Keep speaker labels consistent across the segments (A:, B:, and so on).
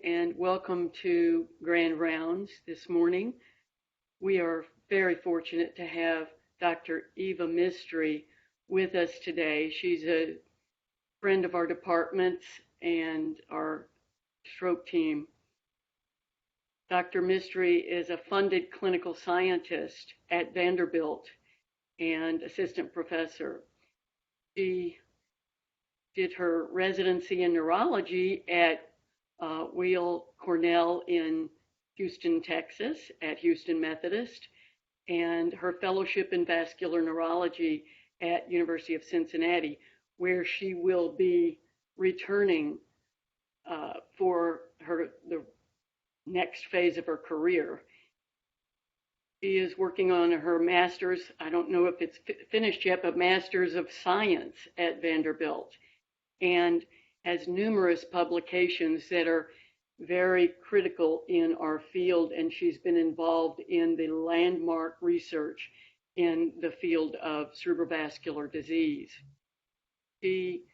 A: and welcome to Grand Rounds this morning. We are very fortunate to have Dr. Eva Mistry with us today. She's a friend of our department's and our stroke team. Dr. Mistry is a funded clinical scientist at Vanderbilt and assistant professor. She did her residency in neurology at Weill Cornell in Houston, Texas, at Houston Methodist, and her fellowship in vascular neurology at University of Cincinnati, where she will be returning for the next phase of her career. She is working on her master's, I don't know if it's finished yet, but Master's of Science at Vanderbilt, and has numerous publications that are very critical in our field, and she's been involved in the landmark research in the field of cerebrovascular disease. She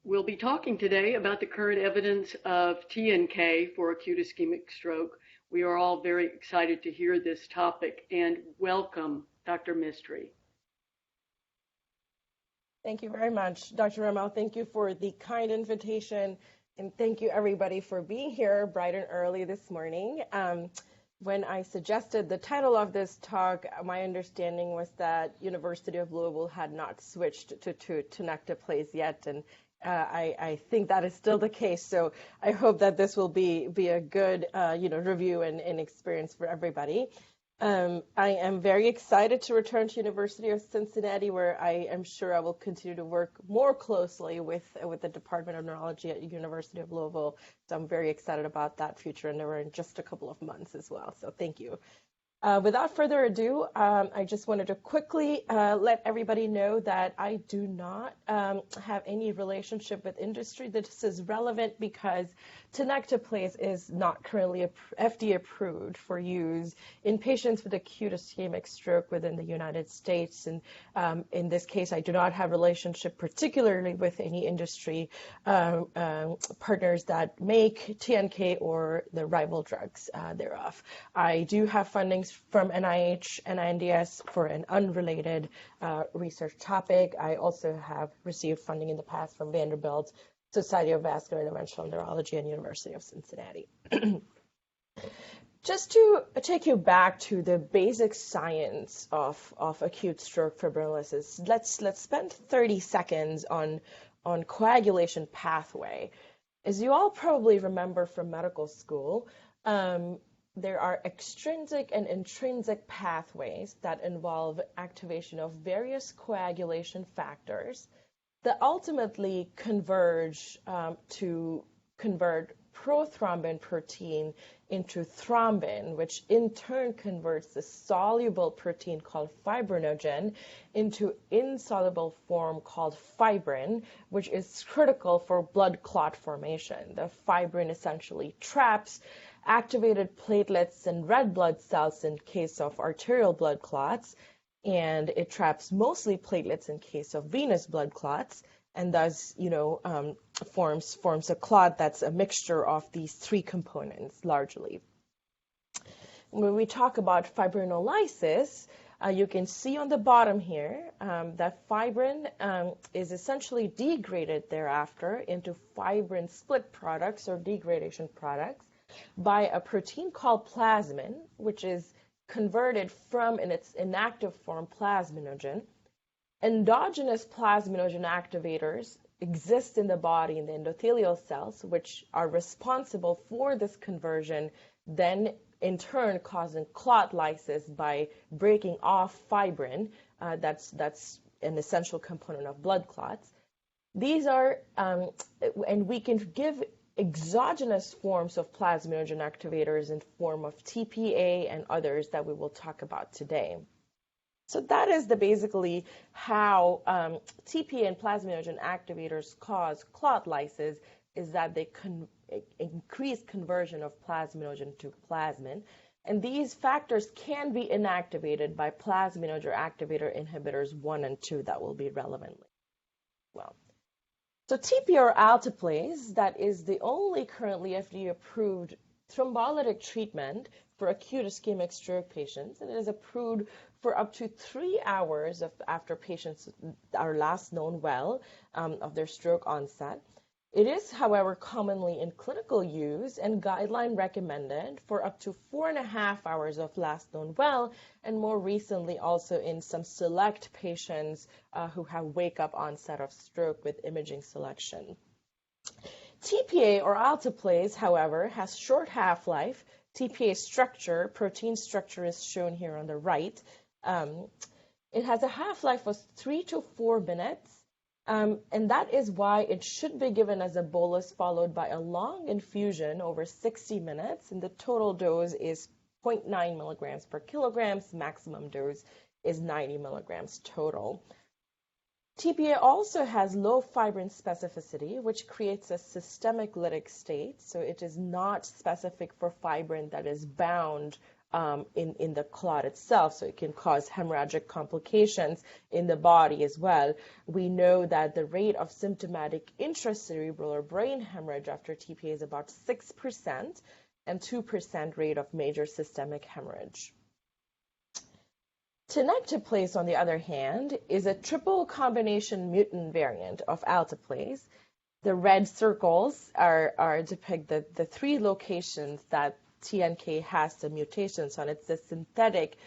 A: will be talking today about the current evidence of TNK for acute ischemic stroke. We are all very excited to hear this topic, and welcome, Dr. Mistry.
B: Thank you very much, Dr. Rommel. Thank you for the kind invitation, and thank you everybody for being here bright and early this morning. When I suggested the title of this talk, my understanding was that University of Louisville had not switched to Tenecteplase yet, and I think that is still the case. So I hope that this will be a good review and experience for everybody. I am very excited to return to University of Cincinnati, where I am sure I will continue to work more closely with the Department of Neurology at University of Louisville. So I'm very excited about that future endeavor in just a couple of months as well. So thank you. Without further ado, I just wanted to quickly let everybody know that I do not have any relationship with industry. This is relevant because Tenecteplase is not currently FDA approved for use in patients with acute ischemic stroke within the United States. And in this case, I do not have a relationship particularly with any industry partners that make TNK or the rival drugs thereof. I do have funding from NIH and NDS for an unrelated research topic. I also have received funding in the past from Vanderbilt, Society of Vascular Interventional Neurology, and University of Cincinnati. Just to take you back to the basic science of acute stroke fibrinolysis, let's spend 30 seconds on coagulation pathway. As you all probably remember from medical school, there are extrinsic and intrinsic pathways that involve activation of various coagulation factors that ultimately converge to convert prothrombin protein into thrombin, which in turn converts the soluble protein called fibrinogen into insoluble form called fibrin, which is critical for blood clot formation. The fibrin essentially traps activated platelets and red blood cells in case of arterial blood clots, and it traps mostly platelets in case of venous blood clots, and thus, forms a clot that's a mixture of these three components largely. When we talk about fibrinolysis, you can see on the bottom here that fibrin is essentially degraded thereafter into fibrin split products or degradation products by a protein called plasmin, which is converted from in its inactive form plasminogen. Endogenous plasminogen activators exist in the body in the endothelial cells, which are responsible for this conversion, then in turn causing clot lysis by breaking off fibrin. That's an essential component of blood clots. These are, and we can give exogenous forms of plasminogen activators in form of TPA and others that we will talk about today. So that is basically how TPA and plasminogen activators cause clot lysis, is that they increase conversion of plasminogen to plasmin. And these factors can be inactivated by plasminogen activator inhibitors 1 and 2 that will be relevant. Well, So TPA or ATTEST, that is the only currently FDA-approved thrombolytic treatment for acute ischemic stroke patients, and it is approved for up to 3 hours after patients are last known well of their stroke onset. It is, however, commonly in clinical use and guideline recommended for up to 4.5 hours of last known well, and more recently also in some select patients who have wake-up onset of stroke with imaging selection. TPA or alteplase, however, has short half-life. TPA structure, protein structure is shown here on the right. It has a half-life of 3 to 4 minutes. And that is why it should be given as a bolus followed by a long infusion over 60 minutes. And the total dose is 0.9 milligrams per kilogram. Maximum dose is 90 milligrams total. TPA also has low fibrin specificity, which creates a systemic lytic state. So it is not specific for fibrin that is bound in the clot itself, so it can cause hemorrhagic complications in the body as well. We know that the rate of symptomatic intracerebral or brain hemorrhage after TPA is about 6% and 2% rate of major systemic hemorrhage. Tenecteplase, on the other hand, is a triple combination mutant variant of alteplase. The red circles depict the 3 locations that TNK has the mutations on. It's the synthetic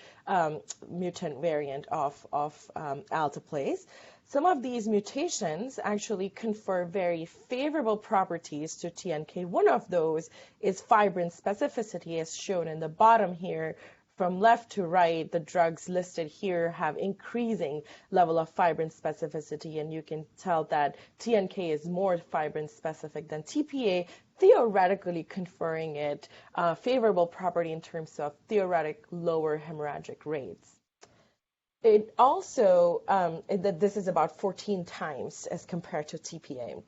B: mutant variant of alteplase. Some of these mutations actually confer very favorable properties to TNK. One of those is fibrin specificity, as shown in the bottom here. From left to right, the drugs listed here have increasing level of fibrin specificity, and you can tell that TNK is more fibrin specific than TPA, theoretically conferring it favorable property in terms of theoretic lower hemorrhagic rates. It also, this is about 14 times as compared to TPA.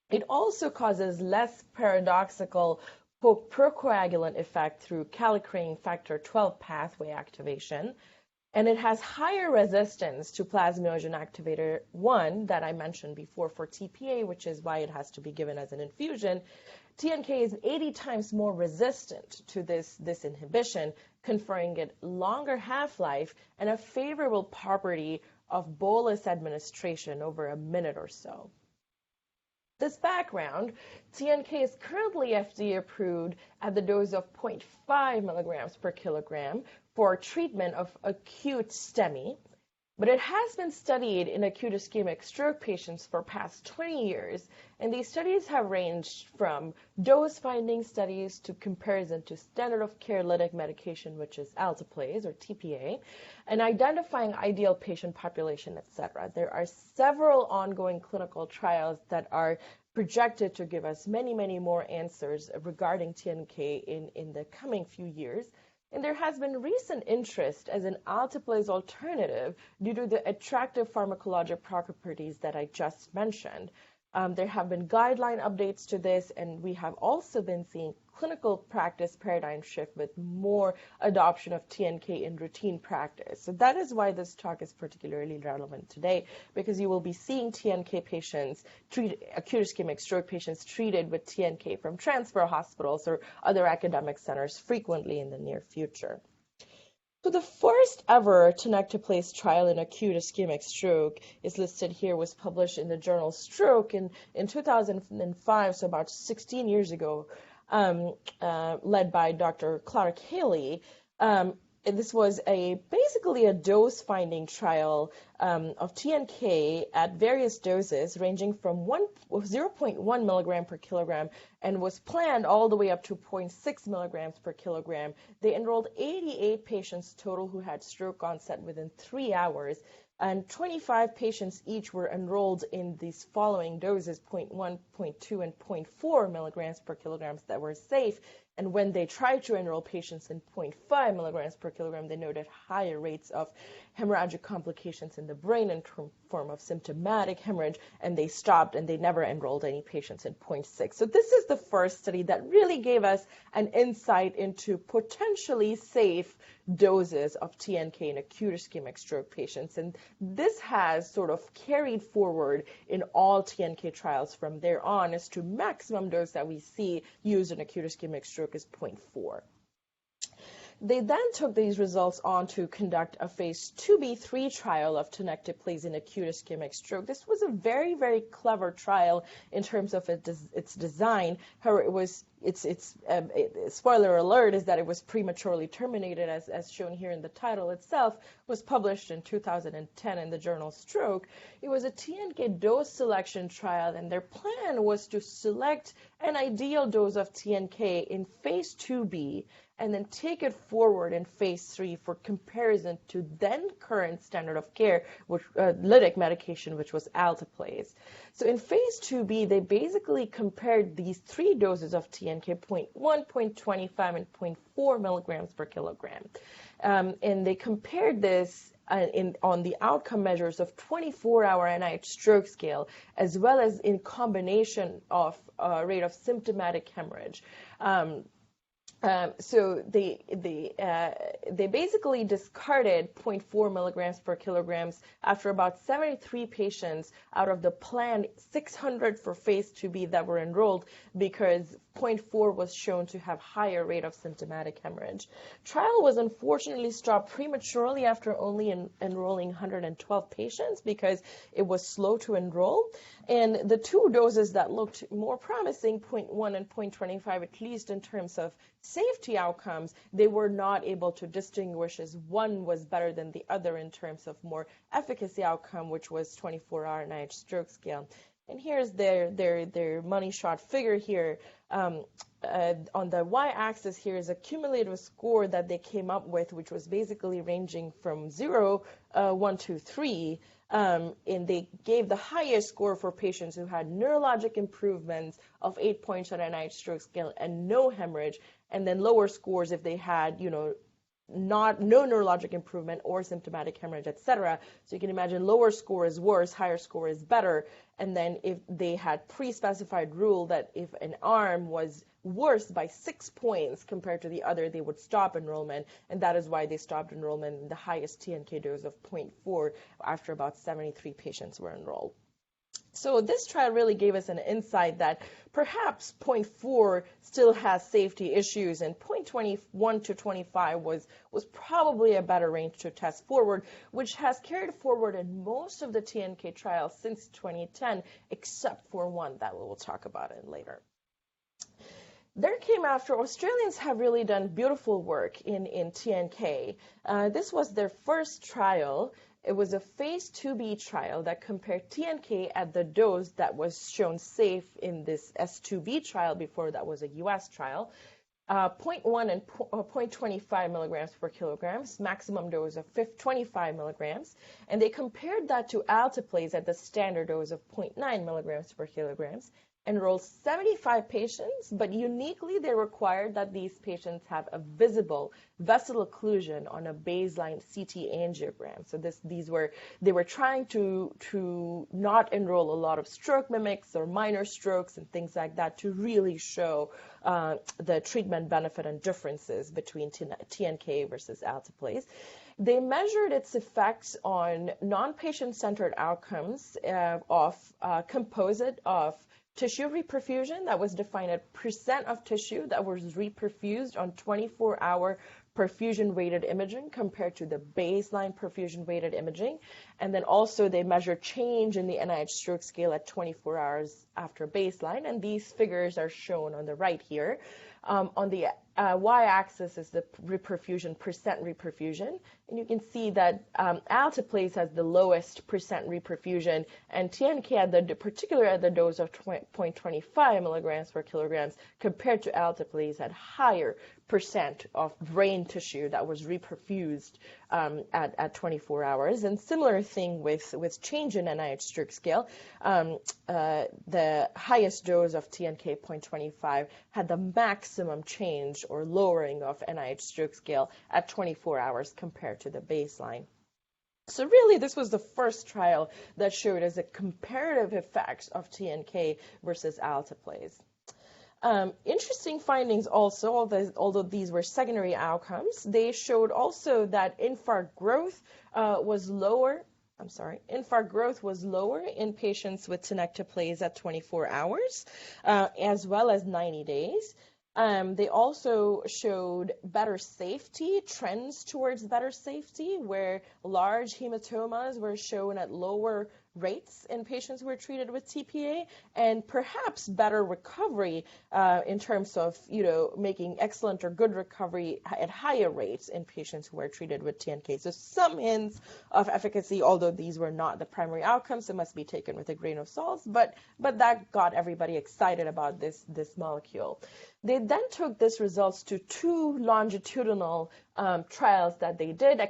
B: It also causes less paradoxical procoagulant effect through kallikrein factor 12 pathway activation, and it has higher resistance to plasminogen activator 1 that I mentioned before for TPA, which is why it has to be given as an infusion. TNK is 80 times more resistant to this inhibition, conferring it longer half-life and a favorable property of bolus administration over a minute or so. This background, TNK is currently FDA approved at the dose of 0.5 milligrams per kilogram for treatment of acute STEMI, but it has been studied in acute ischemic stroke patients for past 20 years, and these studies have ranged from dose-finding studies to comparison to standard of care lytic medication, which is alteplase or TPA, and identifying ideal patient population, etc. There are several ongoing clinical trials that are projected to give us many, many more answers regarding TNK in the coming few years. And there has been recent interest as an alteplase alternative due to the attractive pharmacologic properties that I just mentioned. There have been guideline updates to this, and we have also been seeing clinical practice paradigm shift with more adoption of TNK in routine practice. So that is why this talk is particularly relevant today, because you will be seeing TNK patients, acute ischemic stroke patients treated with TNK from transfer hospitals or other academic centers frequently in the near future. So the first ever Tenecteplase trial in acute ischemic stroke is listed here, was published in the journal Stroke in 2005, so about 16 years ago, led by Dr. Clark Haley. This was basically a dose-finding trial of TNK at various doses ranging from 0.1 milligram per kilogram and was planned all the way up to 0.6 milligrams per kilogram. They enrolled 88 patients total who had stroke onset within 3 hours, and 25 patients each were enrolled in these following doses, 0.1, 0.2, and 0.4 milligrams per kilogram that were safe And when they tried to enroll patients in 0.5 milligrams per kilogram, they noted higher rates of hemorrhagic complications in the brain in form of symptomatic hemorrhage, and they stopped and they never enrolled any patients in 0.6. So this is the first study that really gave us an insight into potentially safe doses of TNK in acute ischemic stroke patients. And this has sort of carried forward in all TNK trials from there on as to maximum dose that we see used in acute ischemic stroke is 0.4. They then took these results on to conduct a phase 2b/3 trial of Tenecteplase in acute ischemic stroke. This was a very, very clever trial in terms of its design. However, spoiler alert is that it was prematurely terminated, as shown here in the title itself. Was published in 2010 in the journal Stroke. It was a TNK dose selection trial, and their plan was to select an ideal dose of TNK in phase 2b and then take it forward in phase 3 for comparison to then current standard of care, which lytic medication, which was ATTEST. So in phase 2b, they basically compared these 3 doses of TNK, 0.1, 0.25, and 0.4 milligrams per kilogram. And they compared this on the outcome measures of 24-hour NIH stroke scale, as well as in combination of rate of symptomatic hemorrhage. So they basically discarded 0.4 milligrams per kilograms after about 73 patients out of the planned 600 for phase 2b that were enrolled because 0.4 was shown to have higher rate of symptomatic hemorrhage. Trial was unfortunately stopped prematurely after only enrolling 112 patients because it was slow to enroll. And the 2 doses that looked more promising, 0.1 and 0.25, at least in terms of safety outcomes, they were not able to distinguish as one was better than the other in terms of more efficacy outcome, which was 24-hour NIH stroke scale. And here's their money shot figure here. On the y-axis here is a cumulative score that they came up with, which was basically ranging from 0, 1, 2, 3. And they gave the highest score for patients who had neurologic improvements of 8 points on an NIH stroke scale and no hemorrhage, and then lower scores if they had, no neurologic improvement or symptomatic hemorrhage, etc. So you can imagine lower score is worse, higher score is better. And then if they had pre-specified rule that if an arm was worse by 6 points compared to the other, they would stop enrollment. And that is why they stopped enrollment in the highest TNK dose of 0.4 after about 73 patients were enrolled. So this trial really gave us an insight that perhaps 0.4 still has safety issues, and 0.21 to 25 was probably a better range to test forward, which has carried forward in most of the TNK trials since 2010, except for one that we will talk about it later. There came after, Australians have really done beautiful work in TNK. This was their first trial. It was a phase 2b trial that compared TNK at the dose that was shown safe in this S2B trial before that was a US trial, 0.1 and 0.25 milligrams per kilograms, maximum dose of 25 milligrams, and they compared that to ATTEST at the standard dose of 0.9 milligrams per kilograms. Enrolled 75 patients, but uniquely they required that these patients have a visible vessel occlusion on a baseline CT angiogram. So they were trying to not enroll a lot of stroke mimics or minor strokes and things like that to really show the treatment benefit and differences between TNK versus ATTEST. They measured its effects on non-patient-centered outcomes of composite of tissue reperfusion that was defined at percent of tissue that was reperfused on 24-hour perfusion-weighted imaging compared to the baseline perfusion-weighted imaging. And then also they measured change in the NIH stroke scale at 24 hours after baseline. And these figures are shown on the right here. On the y-axis is the reperfusion, percent reperfusion. And you can see that ATTEST has the lowest percent reperfusion, and TNK, particularly at the dose of 0.25 milligrams per kilograms, compared to ATTEST, had higher 12% of brain tissue that was reperfused at 24 hours. And similar thing with change in NIH stroke scale. The highest dose of TNK 0.25 had the maximum change or lowering of NIH stroke scale at 24 hours compared to the baseline. So really, this was the first trial that showed us a comparative effects of TNK versus ATTEST. Interesting findings also, although these were secondary outcomes, they showed also that infarct growth was lower. Infarct growth was lower in patients with Tenecteplase at 24 hours, as well as 90 days. They also showed better safety, trends towards better safety, where large hematomas were shown at lower rates in patients who were treated with TPA, and perhaps better recovery in terms of, making excellent or good recovery at higher rates in patients who were treated with TNK. So some hints of efficacy, although these were not the primary outcomes, it must be taken with a grain of salt, but that got everybody excited about this molecule. They then took these results to two longitudinal trials that they did, IA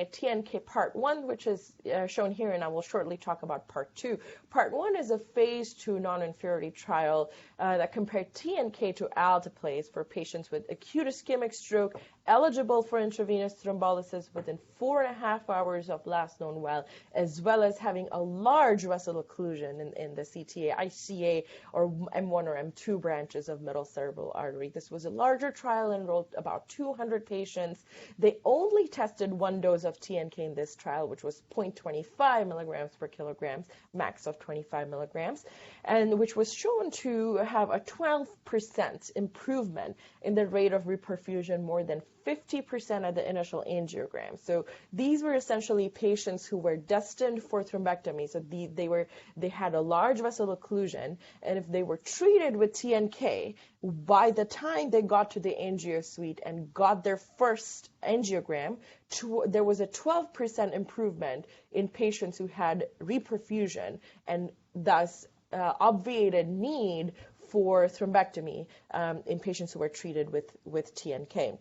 B: TNK Part-1, which is shown here, and I will shortly talk about Part-2. Part-1 is a phase 2 non-inferiority trial that compared TNK to alteplase for patients with acute ischemic stroke eligible for intravenous thrombolysis within 4.5 hours of last known well, as well as having a large vessel occlusion in the CTA, ICA, or M1 or M2 branches of middle cerebral artery. This was a larger trial, enrolled about 200 patients. They only tested one dose of TNK in this trial, which was 0.25 milligrams per kilogram, max of 25 milligrams, and which was shown to have a 12% improvement in the rate of reperfusion, more than 50% at the initial angiogram. So these were essentially patients who were destined for thrombectomy. So they had a large vessel occlusion, and if they were treated with TNK, by the time they got to the angio suite and got their first angiogram, there was a 12% improvement in patients who had reperfusion, and thus obviated need for thrombectomy in patients who were treated with TNK.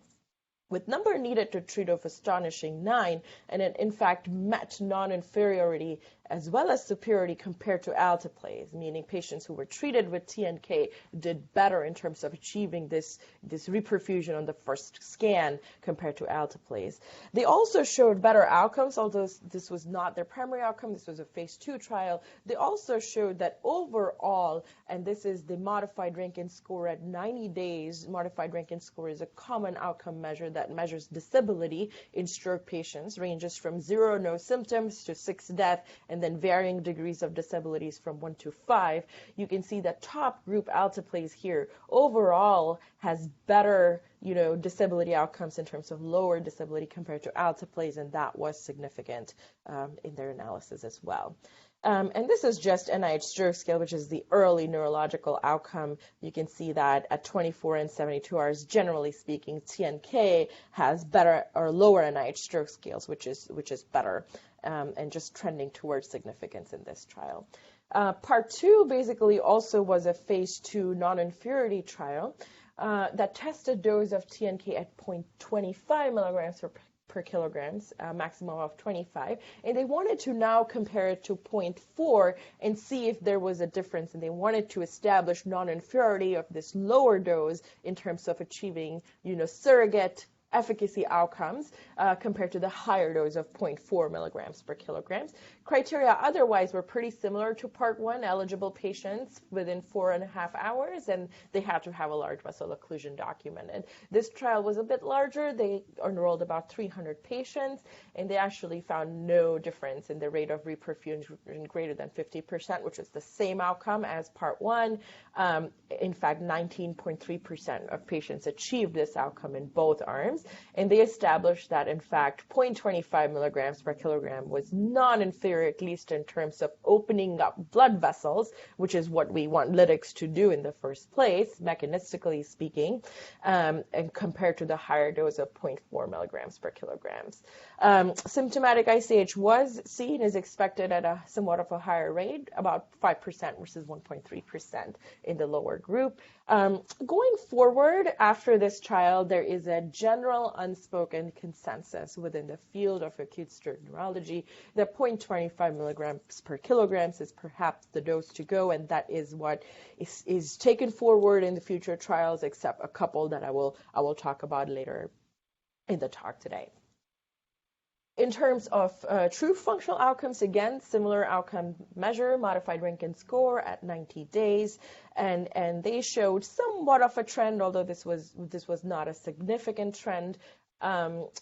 B: With number needed to treat of astonishing 9, and it in fact met non-inferiority as well as superiority compared to alteplase, meaning patients who were treated with TNK did better in terms of achieving this reperfusion on the first scan compared to alteplase. They also showed better outcomes, although this was not their primary outcome. This was a phase 2 trial. They also showed that overall, and this is the modified Rankin score at 90 days. Modified Rankin score is a common outcome measure that measures disability in stroke patients, ranges from 0, no symptoms, to 6, death, and then varying degrees of disabilities from 1 to 5. You can see that top group alteplase here overall has better, disability outcomes in terms of lower disability compared to alteplase, and that was significant in their analysis as well. And this is just NIH stroke scale, which is the early neurological outcome. You can see that at 24 and 72 hours, generally speaking, TNK has better or lower NIH stroke scales, which is better, and just trending towards significance in this trial. Part 2 basically also was a phase 2 non-inferiority trial that tested dose of TNK at 0.25 milligrams per kilograms, maximum of 25, and they wanted to now compare it to 0.4 and see if there was a difference, and they wanted to establish non-inferiority of this lower dose in terms of achieving, surrogate efficacy outcomes compared to the higher dose of 0.4 milligrams per kilograms. Criteria otherwise were pretty similar to Part 1, eligible patients within 4.5 hours, and they had to have a large vessel occlusion documented. This trial was a bit larger. They enrolled about 300 patients, and they actually found no difference in the rate of reperfusion greater than 50%, which is the same outcome as Part 1. In fact, 19.3% of patients achieved this outcome in both arms. and they established that, in fact, 0.25 milligrams per kilogram was non-inferior, at least in terms of opening up blood vessels, which is what we want lytics to do in the first place, mechanistically speaking, and compared to the higher dose of 0.4 milligrams per kilograms. Symptomatic ICH was seen as expected at a somewhat of a higher rate, about 5% versus 1.3% in the lower group. Going forward, after this trial, there is a general unspoken consensus within the field of acute stroke neurology that 0.25 milligrams per kilograms is perhaps the dose to go, and that is what is taken forward in the future trials, except a couple that I will talk about later in the talk today. In terms of true functional outcomes, again, similar outcome measure, modified Rankin score at 90 days, and they showed somewhat of a trend, although this was not a significant trend, of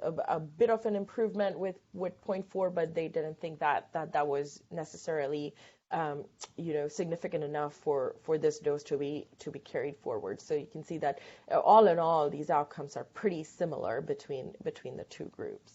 B: a bit of an improvement with 0.4, but they didn't think that was necessarily significant enough for this dose to be carried forward. So you can see that all in all, these outcomes are pretty similar between the two groups.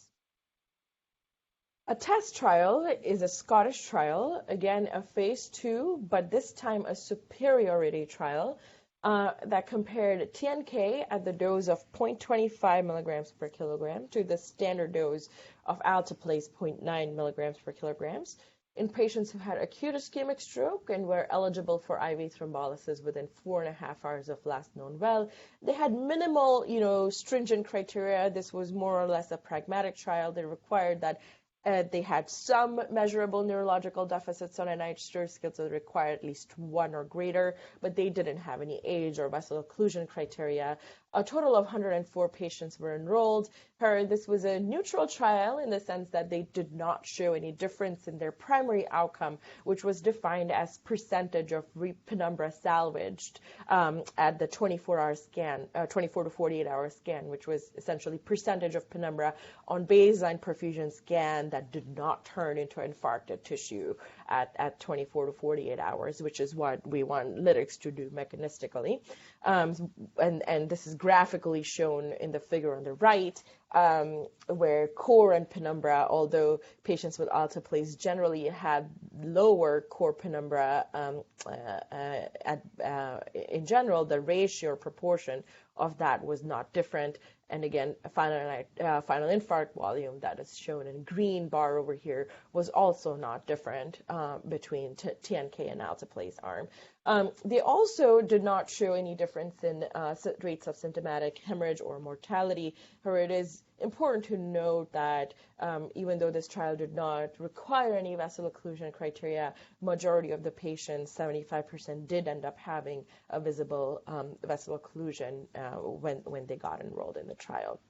B: ATTEST trial is a Scottish trial, again a phase 2, but this time a superiority trial that compared TNK at the dose of 0.25 milligrams per kilogram to the standard dose of ATTEST 0.9 milligrams per kilograms in patients who had acute ischemic stroke and were eligible for IV thrombolysis within 4.5 hours of last known well. They had minimal, stringent criteria. This was more or less a pragmatic trial. They required that they had some measurable neurological deficits on an IH stroke scale, so they required at least 1 or greater, but they didn't have any age or vessel occlusion criteria. A total of 104 patients were enrolled. This was a neutral trial in the sense that they did not show any difference in their primary outcome, which was defined as percentage of penumbra salvaged at the 24-hour scan, 24 to 48-hour scan, which was essentially percentage of penumbra on baseline perfusion scan that did not turn into infarcted tissue at 24 to 48 hours, which is what we want lytics to do mechanistically. And this is graphically shown in the figure on the right, where core and penumbra, although patients with ATTEST generally had lower core penumbra, in general, the ratio or proportion of that was not different. And again, a final infarct volume that is shown in green bar over here was also not different between TNK and ATTEST arm. They also did not show any difference in rates of symptomatic hemorrhage or mortality. However, it is important to note that even though this trial did not require any vessel occlusion criteria, majority of the patients, 75%, did end up having a visible vessel occlusion when they got enrolled in the trial.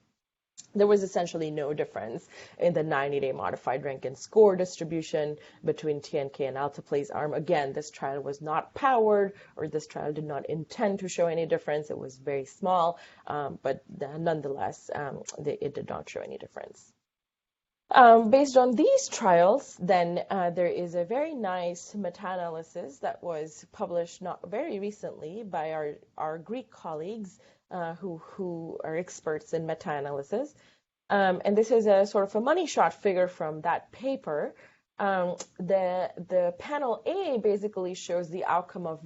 B: There was essentially no difference in the 90-day modified Rankin score distribution between TNK and ATTEST arm. Again, this trial was not powered, or this trial did not intend to show any difference. It was very small, but nonetheless, it did not show any difference. Based on these trials, then there is a very nice meta-analysis that was published not very recently by our Greek colleagues who are experts in meta-analysis. And this is a sort of a money shot figure from that paper. The panel A basically shows the outcome of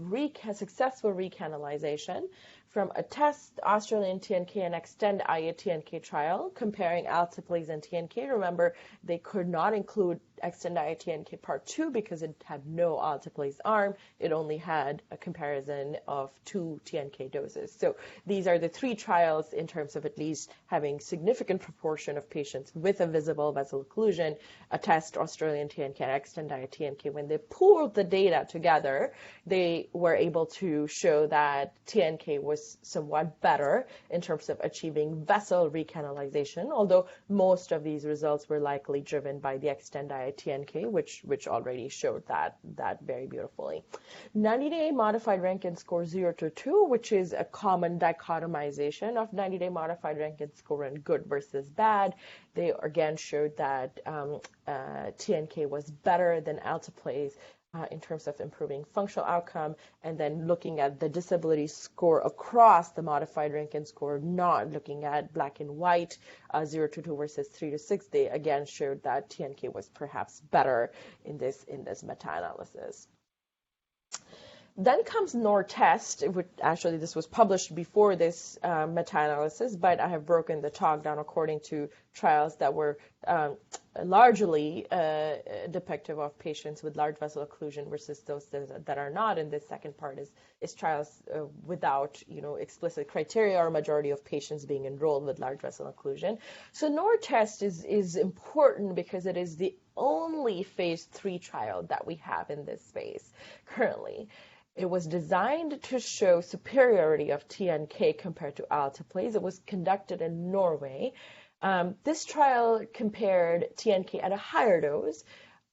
B: successful recanalization from ATTEST, Australian TNK, and Extend IA TNK trial, comparing ATTEST and TNK. Remember, they could not include Extend IA TNK Part-2 because it had no ATTEST arm. It only had a comparison of 2 TNK doses. So these are the 3 trials in terms of at least having significant proportion of patients with a visible vessel occlusion, ATTEST, Australian TNK, and Extend IA TNK. When they pooled the data together, they were able to show that TNK was somewhat better in terms of achieving vessel recanalization, although most of these results were likely driven by the Extend IA TNK, which already showed that very beautifully. 90-day modified Rankin score 0 to 2, which is a common dichotomization of 90-day modified Rankin score and good versus bad. They again showed that TNK was better than ATTEST in terms of improving functional outcome, and then looking at the disability score across the modified Rankin score, not looking at black and white, 0 to 2 versus 3 to 6, they again showed that TNK was perhaps better in this meta-analysis. Then comes NORTEST, which actually this was published before this meta-analysis, but I have broken the talk down according to trials that were largely depictive of patients with large vessel occlusion versus those that are not. And this second part is trials without explicit criteria or majority of patients being enrolled with large vessel occlusion. So NORTEST is important because it is the only phase 3 trial that we have in this space currently. It was designed to show superiority of TNK compared to alteplase. It was conducted in Norway. This trial compared TNK at a higher dose,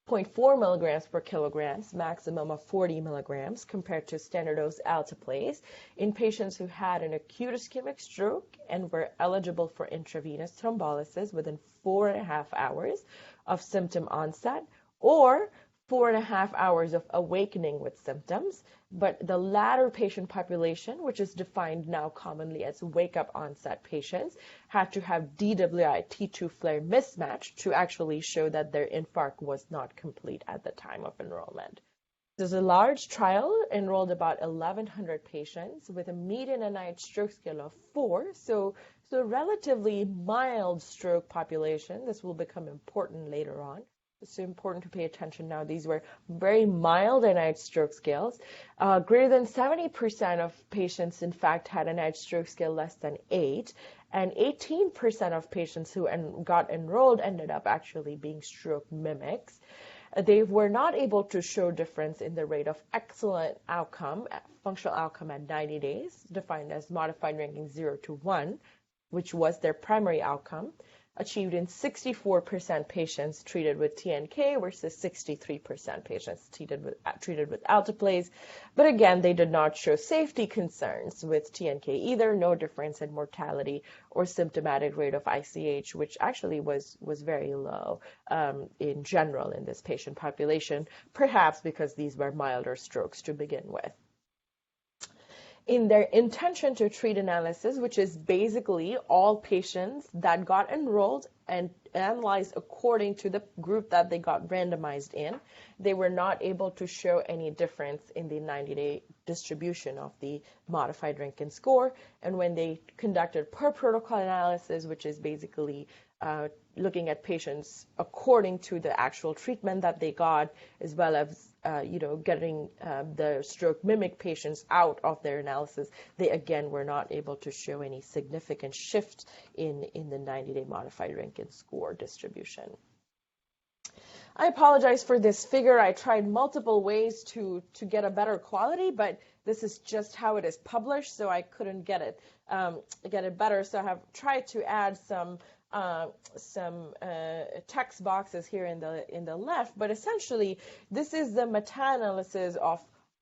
B: 0.4 milligrams per kilograms, maximum of 40 milligrams, compared to standard dose alteplase in patients who had an acute ischemic stroke and were eligible for intravenous thrombolysis within 4.5 hours of symptom onset, or 4.5 hours of awakening with symptoms, but the latter patient population, which is defined now commonly as wake-up onset patients, had to have DWI T2 flare mismatch to actually show that their infarct was not complete at the time of enrollment. There's a large trial, enrolled about 1,100 patients with a median NIH stroke scale of 4, so relatively mild stroke population. This will become important later on. It's important to pay attention now. These were very mild NIH stroke scales. Greater than 70% of patients, in fact, had an NIH stroke scale less than 8, and 18% of patients who got enrolled ended up actually being stroke mimics. They were not able to show difference in the rate of excellent outcome, functional outcome at 90 days, defined as modified ranking 0 to 1, which was their primary outcome, achieved in 64% patients treated with TNK versus 63% patients treated with alteplase. But again, they did not show safety concerns with TNK either, no difference in mortality or symptomatic rate of ICH, which actually was very low in general in this patient population, perhaps because these were milder strokes to begin with. In their intention to treat analysis, which is basically all patients that got enrolled and analyzed according to the group that they got randomized in, they were not able to show any difference in the 90-day distribution of the modified Rankin score. And when they conducted per protocol analysis, which is basically looking at patients according to the actual treatment that they got, as well as getting the stroke mimic patients out of their analysis, they again were not able to show any significant shift in the 90-day modified Rankin score distribution. I apologize for this figure. I tried multiple ways to get a better quality, but this is just how it is published, so I couldn't get it better. So I have tried to add some text boxes here in the left, but essentially this is the meta-analysis of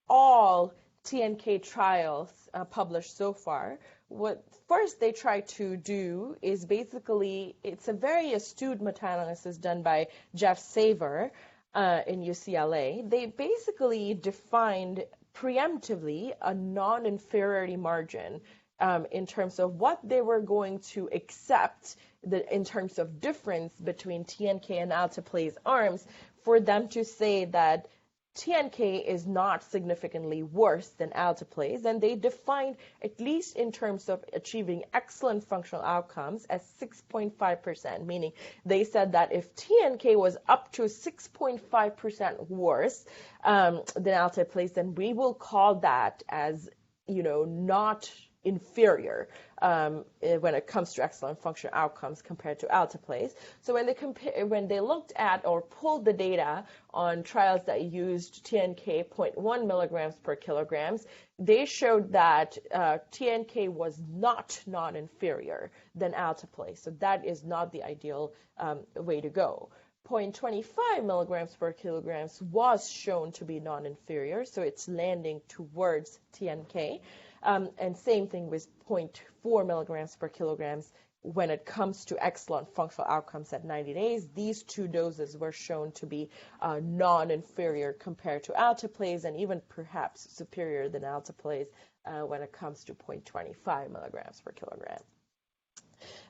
B: all TNK trials published so far. What first they try to do is basically, it's a very astute meta-analysis done by Jeff Saver in UCLA. They basically defined preemptively a non-inferiority margin in terms of what they were going to accept in terms of difference between TNK and alteplase arms, for them to say that TNK is not significantly worse than alteplase, and they defined, at least in terms of achieving excellent functional outcomes, as 6.5%, meaning they said that if TNK was up to 6.5% worse than alteplase, then we will call that as, not inferior when it comes to excellent functional outcomes compared to alteplase. So when they looked at or pulled the data on trials that used TNK 0.1 milligrams per kilograms, they showed that TNK was not non-inferior than alteplase. So that is not the ideal way to go. 0.25 milligrams per kilograms was shown to be non-inferior, so it's landing towards TNK. And same thing with 0.4 milligrams per kilograms when it comes to excellent functional outcomes at 90 days, these two doses were shown to be non-inferior compared to ATTEST and even perhaps superior than ATTEST when it comes to 0.25 milligrams per kilogram.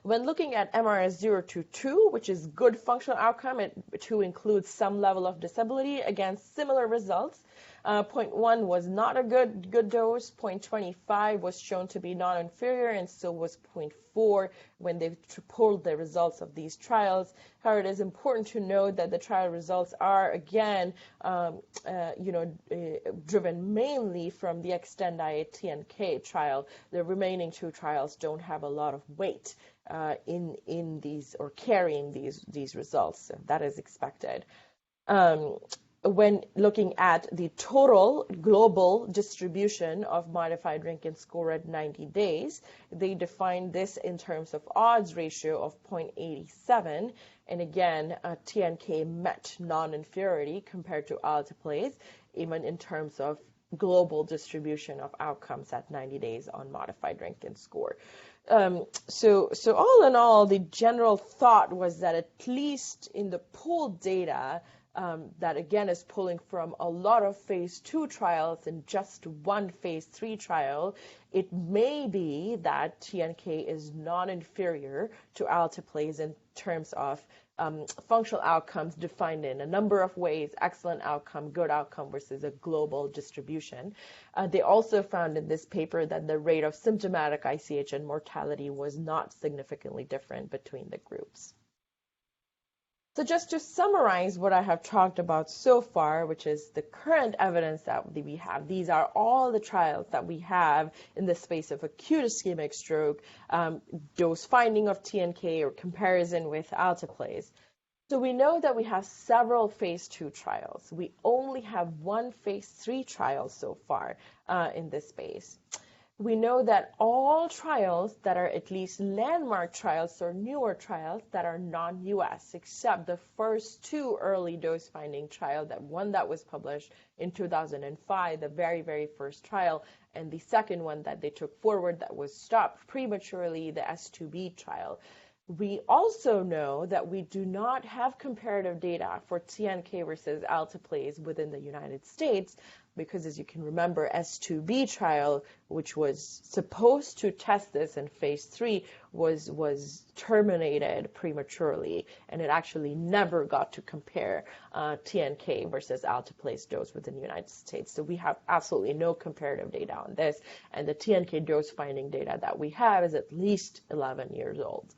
B: When looking at MRS-022, which is good functional outcome, to include some level of disability, again, similar results. 0.1 was not a good dose. 0.25 was shown to be non-inferior, and so was 0.4 when they pulled the results of these trials. However, it is important to note that the trial results are, again, driven mainly from the IA TNK trial. The remaining two trials don't have a lot of weight in these or carrying these results. So that is expected. When looking at the total global distribution of modified Rankin score at 90 days, they define this in terms of odds ratio of 0.87. And again, TNK met non-inferiority compared to alteplase, even in terms of global distribution of outcomes at 90 days on modified Rankin score. So all in all, the general thought was that at least in the pooled data, that again is pulling from a lot of phase 2 trials and just one phase 3 trial, it may be that TNK is non-inferior to alteplase in terms of functional outcomes defined in a number of ways: excellent outcome, good outcome versus a global distribution. They also found in this paper that the rate of symptomatic ICH and mortality was not significantly different between the groups. So just to summarize what I have talked about so far, which is the current evidence that we have, these are all the trials that we have in the space of acute ischemic stroke, dose finding of TNK or comparison with alteplase. So we know that we have several phase 2 trials. We only have one phase 3 trial so far in this space. We know that all trials that are at least landmark trials or newer trials that are non-US, except the first two early dose finding trial, that one that was published in 2005, the very, very first trial, and the second one that they took forward that was stopped prematurely, the S2B trial. We also know that we do not have comparative data for TNK versus alteplase within the United States, because as you can remember, S2B trial, which was supposed to test this in phase 3, was terminated prematurely, and it actually never got to compare TNK versus alteplase dose within the United States. So we have absolutely no comparative data on this, and the TNK dose finding data that we have is at least 11 years old.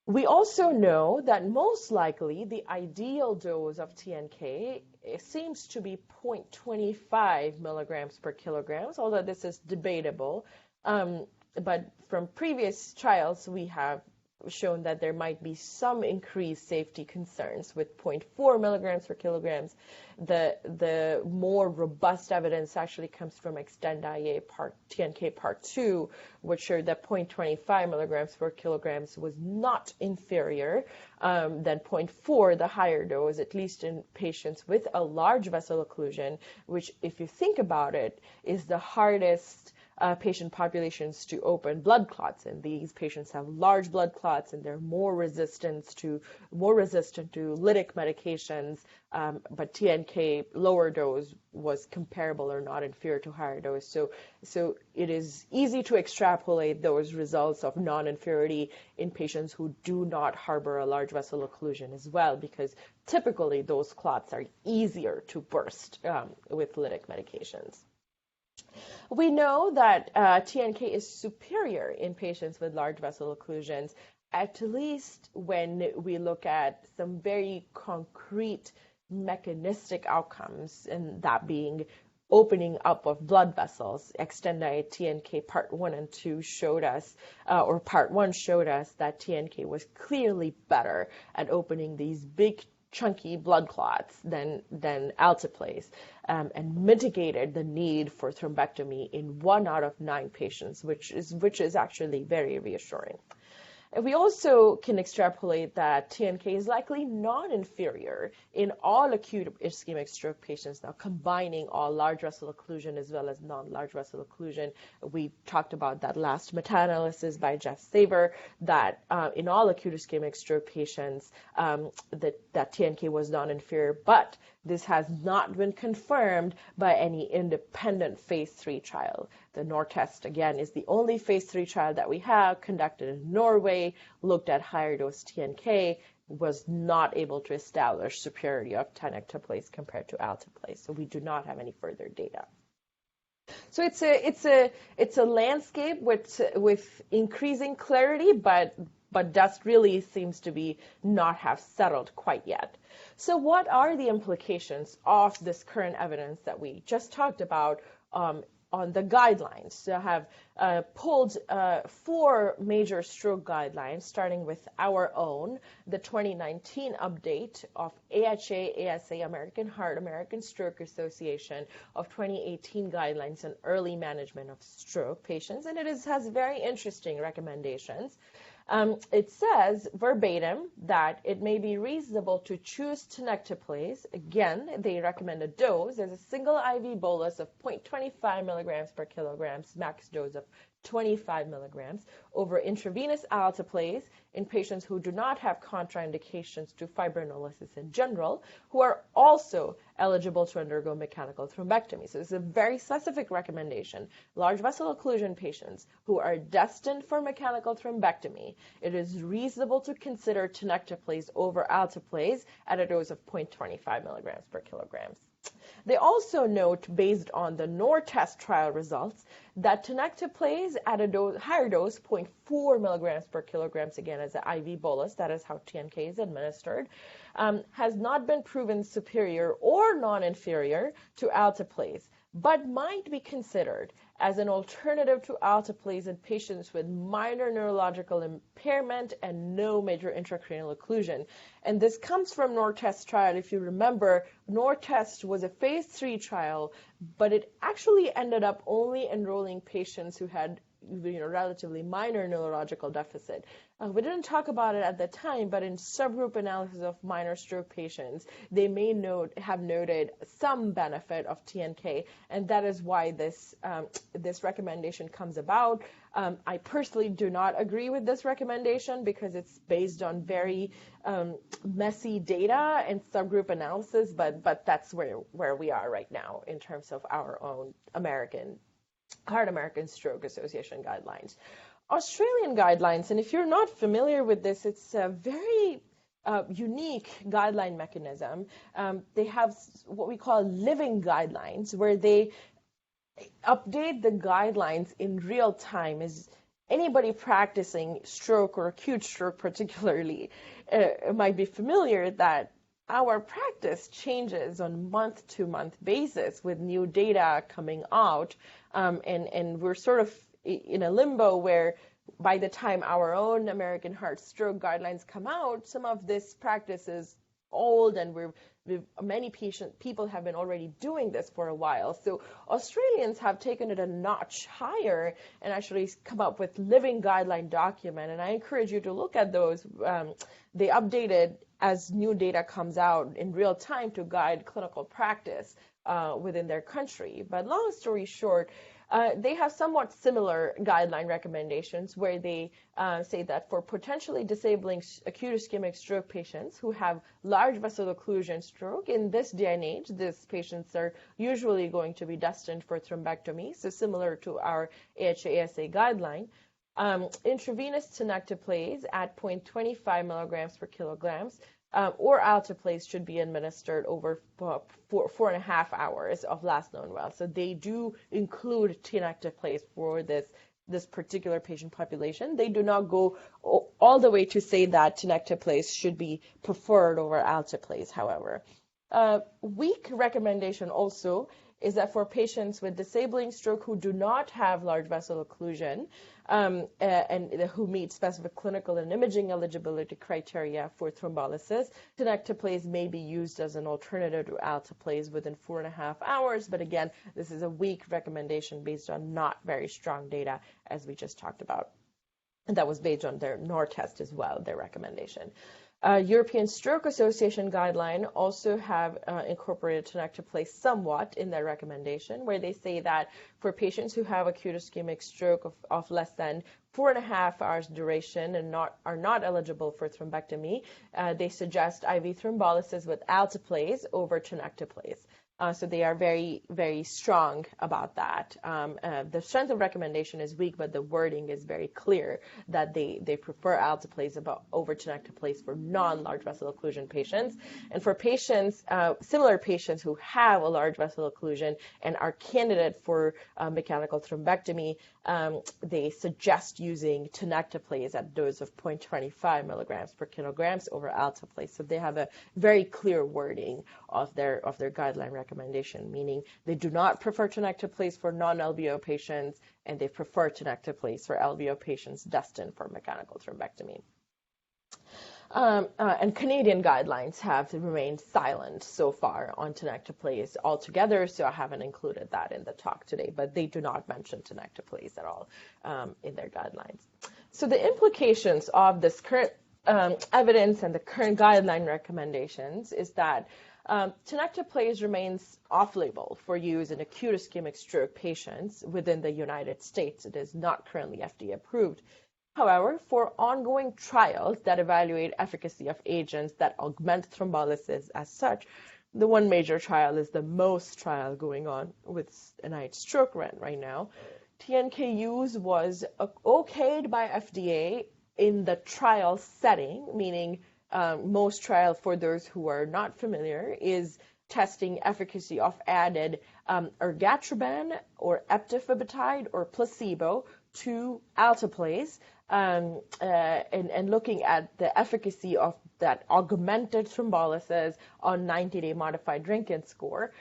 B: We also know that most likely the ideal dose of TNK seems to be 0.25 milligrams per kilogram, although this is debatable. But from previous trials, we have shown that there might be some increased safety concerns with 0.4 milligrams per kilograms. The more robust evidence actually comes from Extend IA TNK Part-2, which showed that 0.25 milligrams per kilograms was not inferior than 0.4, the higher dose, at least in patients with a large vessel occlusion, which, if you think about it, is the hardest patient populations to open blood clots, and these patients have large blood clots and they're more resistant to lytic medications, but TNK lower dose was comparable or not inferior to higher dose. So it is easy to extrapolate those results of non-inferiority in patients who do not harbor a large vessel occlusion as well, because typically those clots are easier to burst with lytic medications. We know that TNK is superior in patients with large vessel occlusions, at least when we look at some very concrete mechanistic outcomes, and that being opening up of blood vessels. Extend IA TNK Part 1 and 2 showed us, or Part 1 showed us that TNK was clearly better at opening these big chunky blood clots than alteplase, and mitigated the need for thrombectomy in 1 out of 9 patients, which is actually very reassuring. And we also can extrapolate that TNK is likely non-inferior in all acute ischemic stroke patients, now combining all large vessel occlusion as well as non-large vessel occlusion. We talked about that last meta-analysis by Jeff Saver, that in all acute ischemic stroke patients, that TNK was non-inferior, but this has not been confirmed by any independent phase 3 trial. The NORTEST, again, is the only phase 3 trial that we have conducted in Norway, looked at higher dose TNK, was not able to establish superiority of tenecteplase compared to alteplase. So we do not have any further data. So it's a landscape with increasing clarity, but dust really seems to be not have settled quite yet. So what are the implications of this current evidence that we just talked about on the guidelines? So I have pulled 4 major stroke guidelines, starting with our own, the 2019 update of AHA, ASA, American Heart, American Stroke Association of 2018 guidelines on early management of stroke patients, and it has very interesting recommendations. It says verbatim that it may be reasonable to choose tenecteplase. Again, they recommend a dose as a single IV bolus of 0.25 milligrams per kilogram, max dose of 25 milligrams, over intravenous alteplase in patients who do not have contraindications to fibrinolysis in general, who are also eligible to undergo mechanical thrombectomy. So this is a very specific recommendation. Large vessel occlusion patients who are destined for mechanical thrombectomy, it is reasonable to consider tenecteplase over alteplase at a dose of 0.25 milligrams per kilogram. They also note, based on the NORTEST trial results, that tenecteplase at a higher dose, 0.4 milligrams per kilogram, again as an IV bolus, that is how TNK is administered, has not been proven superior or non-inferior to alteplase, but might be considered as an alternative to alteplase in patients with minor neurological impairment and no major intracranial occlusion. And this comes from NORTEST trial. If you remember, NORTEST was a phase 3 trial, but it actually ended up only enrolling patients who had relatively minor neurological deficit. We didn't talk about it at the time, but in subgroup analysis of minor stroke patients, they may have noted some benefit of TNK, and that is why this recommendation comes about. I personally do not agree with this recommendation because it's based on very messy data and subgroup analysis, but that's where we are right now in terms of our own American Stroke Association guidelines. Australian guidelines, and if you're not familiar with this, it's a very unique guideline mechanism. They have what we call living guidelines, where they update the guidelines in real time. Is anybody practicing stroke or acute stroke particularly might be familiar that our practice changes on month-to-month basis with new data coming out, and we're sort of in a limbo where by the time our own American Heart Stroke guidelines come out, some of this practice is old, and many people have been already doing this for a while. So Australians have taken it a notch higher and actually come up with living guideline document, and I encourage you to look at those. They updated as new data comes out in real time to guide clinical practice within their country. But long story short, they have somewhat similar guideline recommendations where they say that for potentially disabling acute ischemic stroke patients who have large vessel occlusion stroke, in this day and age, these patients are usually going to be destined for thrombectomy, so similar to our AHA-ASA guideline. Intravenous tenecteplase at 0.25 milligrams per kilograms or alteplase should be administered over 4.5 hours of last known well. So they do include tenecteplase for this particular patient population. They do not go all the way to say that tenecteplase should be preferred over alteplase, however. Weak recommendation also is that for patients with disabling stroke who do not have large vessel occlusion and who meet specific clinical and imaging eligibility criteria for thrombolysis, tenecteplase may be used as an alternative to alteplase within 4.5 hours. But again, this is a weak recommendation based on not very strong data, as we just talked about. And that was based on their NORTEST as well, their recommendation. European Stroke Association guideline also have incorporated tenecteplase somewhat in their recommendation, where they say that for patients who have acute ischemic stroke of less than 4.5 hours duration and are not eligible for thrombectomy, they suggest IV thrombolysis with alteplase over tenecteplase. So they are very, very strong about that. The strength of recommendation is weak, but the wording is very clear that they prefer alteplase over tenecteplase for non-large vessel occlusion patients. And for patients, similar patients who have a large vessel occlusion and are candidate for mechanical thrombectomy, they suggest using tenecteplase at a dose of 0.25 milligrams per kilograms over alteplase. So they have a very clear wording of their guideline recommendation, meaning they do not prefer tenecteplase for non-LVO patients, and they prefer tenecteplase for LVO patients destined for mechanical thrombectomy. And Canadian guidelines have remained silent so far on tenecteplase altogether, so I haven't included that in the talk today, but they do not mention tenecteplase at all in their guidelines. So the implications of this current evidence and the current guideline recommendations is that tenecteplase remains off-label for use in acute ischemic stroke patients within the United States. It is not currently FDA approved. However, for ongoing trials that evaluate efficacy of agents that augment thrombolysis as such, the one major trial is the MOST trial going on with NIH stroke right now. TNK use was okayed by FDA in the trial setting, meaning MOST trial, for those who are not familiar, is testing efficacy of added ergatroban or eptifibatide or placebo to alteplase, and looking at the efficacy of that augmented thrombolysis on 90-day modified Rankin score.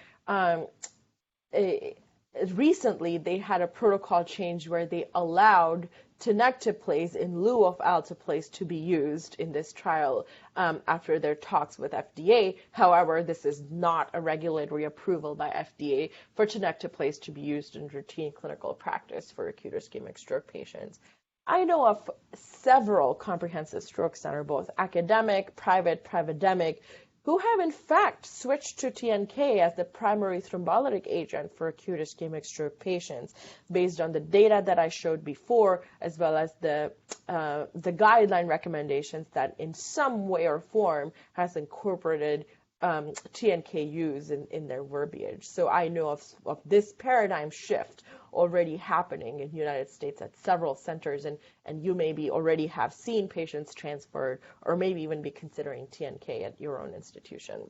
B: Recently, they had a protocol change where they allowed tenecteplase in lieu of alteplase to be used in this trial after their talks with FDA. However, this is not a regulatory approval by FDA for tenecteplase to be used in routine clinical practice for acute ischemic stroke patients. I know of several comprehensive stroke centers, both academic, private-demic, who have in fact switched to TNK as the primary thrombolytic agent for acute ischemic stroke patients based on the data that I showed before, as well as the guideline recommendations that in some way or form has incorporated TNK use in their verbiage. So I know of this paradigm shift already happening in the United States at several centers, and you maybe already have seen patients transferred or maybe even be considering TNK at your own institution.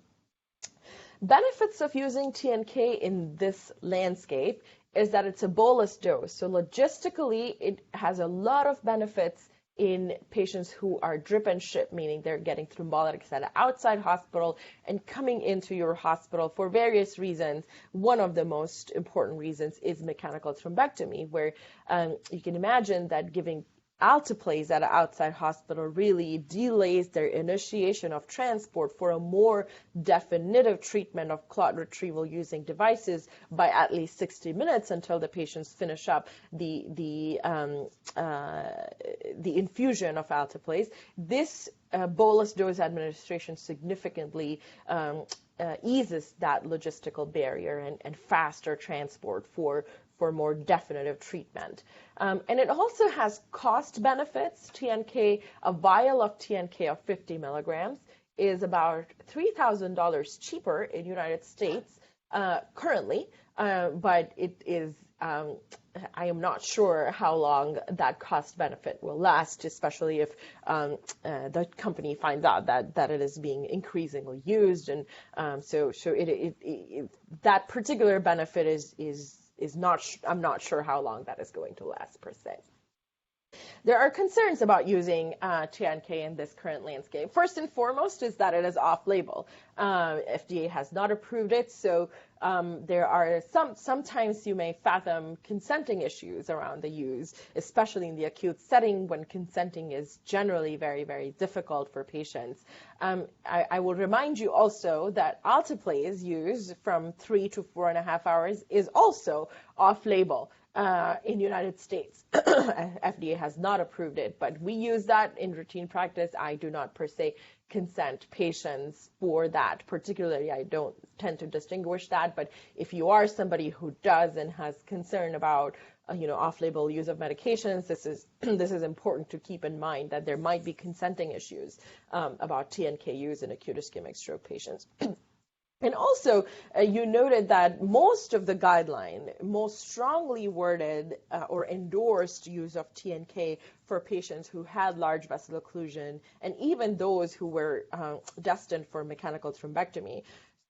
B: Benefits of using TNK in this landscape is that it's a bolus dose. So logistically, it has a lot of benefits in patients who are drip and ship, meaning they're getting thrombolytics at an outside hospital and coming into your hospital for various reasons. One of the most important reasons is mechanical thrombectomy, where you can imagine that giving alteplase at an outside hospital really delays their initiation of transport for a more definitive treatment of clot retrieval using devices by at least 60 minutes until the patients finish up the infusion of alteplase. This bolus dose administration significantly eases that logistical barrier and faster transport for more definitive treatment. And it also has cost benefits. A vial of TNK of 50 milligrams is about $3,000 cheaper in the United States currently, but it is, I am not sure how long that cost benefit will last, especially if the company finds out that it is being increasingly used. And so that particular benefit is not, I'm not sure how long that is going to last per se. There are concerns about using TNK in this current landscape. First and foremost is that it is off-label. FDA has not approved it, so there are sometimes you may fathom consenting issues around the use, especially in the acute setting when consenting is generally very, very difficult for patients. I will remind you also that ATTEST use from 3 to 4.5 hours is also off-label in the United States. FDA has not approved it, but we use that in routine practice. I do not per se consent patients for that. Particularly, I don't tend to distinguish that, but if you are somebody who does and has concern about off-label use of medications, this is important to keep in mind that there might be consenting issues about TNK use in acute ischemic stroke patients. And also, you noted that most of the guideline, most strongly worded or endorsed use of TNK for patients who had large vessel occlusion, and even those who were destined for mechanical thrombectomy.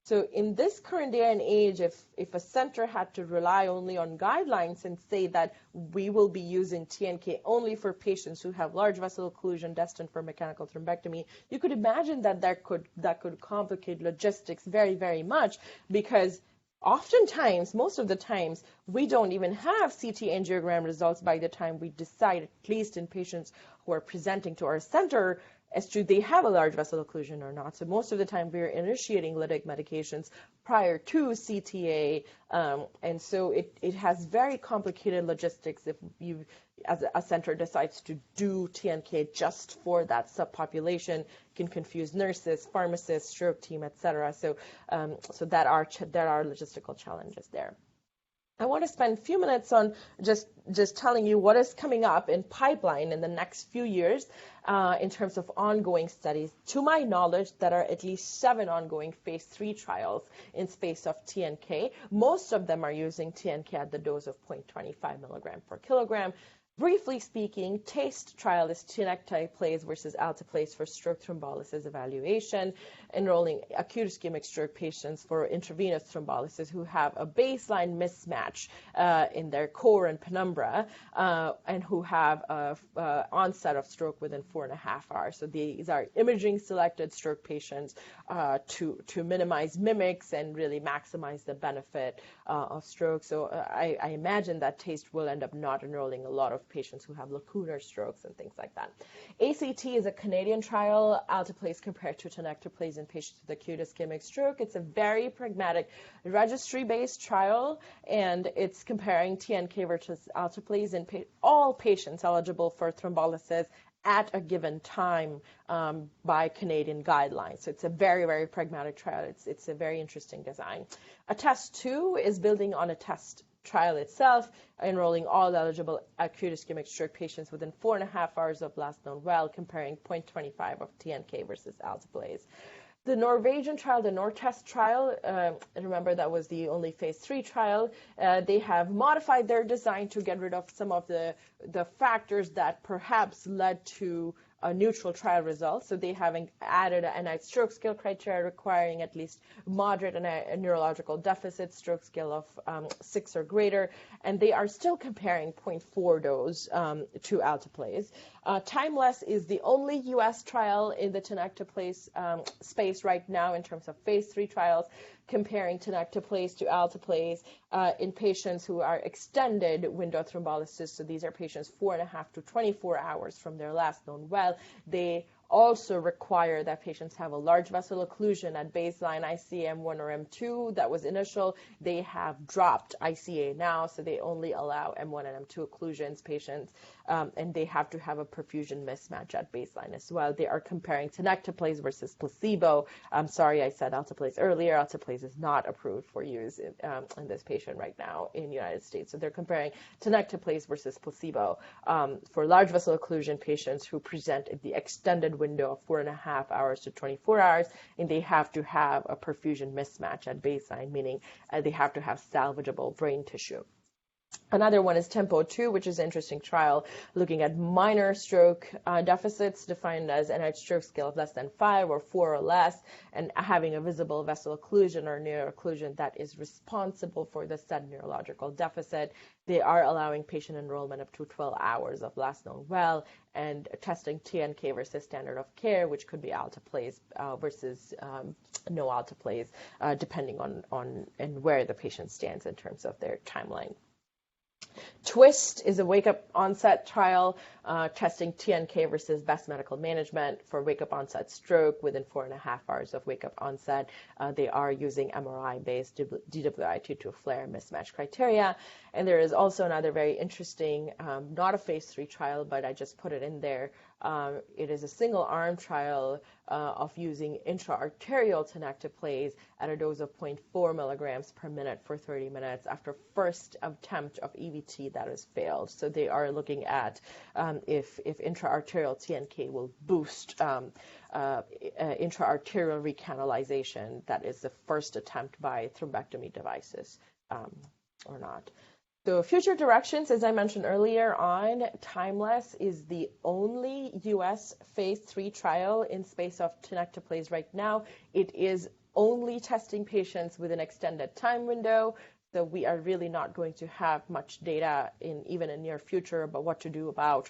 B: So in this current day and age, if a center had to rely only on guidelines and say that we will be using TNK only for patients who have large vessel occlusion destined for mechanical thrombectomy, you could imagine that could complicate logistics very, very much, because oftentimes, most of the times, we don't even have CT angiogram results by the time we decide, at least in patients who are presenting to our center, as to they have a large vessel occlusion or not. So most of the time we're initiating lytic medications prior to CTA, and so it has very complicated logistics if you, as a center, decides to do TNK just for that subpopulation. Can confuse nurses, pharmacists, stroke team, etc. So there are logistical challenges there. I want to spend a few minutes on just telling you what is coming up in pipeline in the next few years in terms of ongoing studies. To my knowledge, there are at least 7 ongoing phase 3 trials in space of TNK. Most of them are using TNK at the dose of 0.25 milligram per kilogram. Briefly speaking, TASTE trial is Tenecteplase versus ATTEST for stroke thrombolysis evaluation, enrolling acute ischemic stroke patients for intravenous thrombolysis who have a baseline mismatch in their core and penumbra and who have onset of stroke within 4.5 hours. So these are imaging selected stroke patients to minimize mimics and really maximize the benefit of stroke. So I imagine that TASTE will end up not enrolling a lot of patients who have lacunar strokes and things like that. ACT is a Canadian trial, ATTEST compared to Tenecteplase in patients with acute ischemic stroke. It's a very pragmatic registry-based trial, and it's comparing TNK versus ATTEST in all patients eligible for thrombolysis at a given time by Canadian guidelines. So it's a very, very pragmatic trial. It's a very interesting design. ATTEST 2 is building on ATTEST trial itself, enrolling all eligible acute ischemic stroke patients within 4.5 hours of last known well, comparing 0.25 of TNK versus ATTEST. The Norwegian trial, the NORTEST trial, remember that was the only phase 3 trial. They have modified their design to get rid of some of the factors that perhaps led to a neutral trial result. So they have added a NIH stroke scale criteria requiring at least moderate and a neurological deficit, stroke scale of 6 or greater, and they are still comparing 0.4 dose to ATTEST. Timeless is the only U.S. trial in the Tenecteplase space right now in terms of phase 3 trials, comparing Tenecteplase to ATTEST in patients who are extended window thrombolysis. So these are patients 4.5 to 24 hours from their last known well. They also require that patients have a large vessel occlusion at baseline ICA M1 or M2. That was initial. They have dropped ICA now, so they only allow M1 and M2 occlusions patients, and they have to have a perfusion mismatch at baseline as well. They are comparing Tenecteplase versus placebo. I'm sorry I said ATTEST earlier. ATTEST is not approved for use in this patient right now in the United States. So they're comparing Tenecteplase versus placebo for large vessel occlusion patients who present at the extended window of 4.5 hours to 24 hours, and they have to have a perfusion mismatch at baseline, meaning they have to have salvageable brain tissue. Another one is Tempo 2, which is an interesting trial looking at minor stroke deficits defined as NH stroke scale of less than 5 or 4 or less, and having a visible vessel occlusion or near occlusion that is responsible for the said neurological deficit. They are allowing patient enrollment up to 12 hours of last known well and testing TNK versus standard of care, which could be ATTEST versus no ATTEST, depending on and where the patient stands in terms of their timeline. TWIST is a wake-up onset trial testing TNK versus best medical management for wake-up onset stroke within 4.5 hours of wake-up onset. They are using MRI-based DWI-T2 flare mismatch criteria. And there is also another very interesting, not a phase 3 trial, but I just put it in there. It is a single-arm trial of using intra-arterial tenecteplase at a dose of 0.4 milligrams per minute for 30 minutes after first attempt of EVT that has failed. So they are looking at if intra-arterial TNK will boost intra-arterial recanalization. That is the first attempt by thrombectomy devices or not. So future directions, as I mentioned earlier on, Timeless is the only U.S. phase 3 trial in space of tenecteplase right now. It is only testing patients with an extended time window. So we are really not going to have much data even in near future about what to do about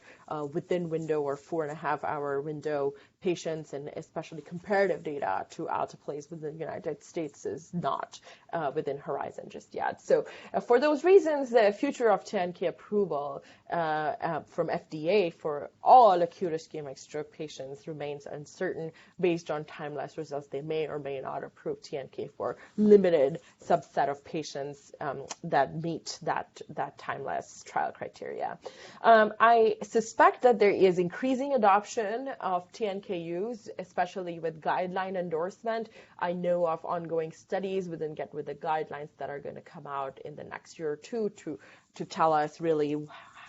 B: within window or 4.5 hour window patients, and especially comparative data to alteplase within the United States is not within horizon just yet. So for those reasons, the future of TNK approval from FDA for all acute ischemic stroke patients remains uncertain based on Timeless results. They may or may not approve TNK for limited subset of patients that meet that Timeless trial criteria. I suspect that there is increasing adoption of TNK use, especially with guideline endorsement. I know of ongoing studies with the guidelines that are going to come out in the next year or two to tell us really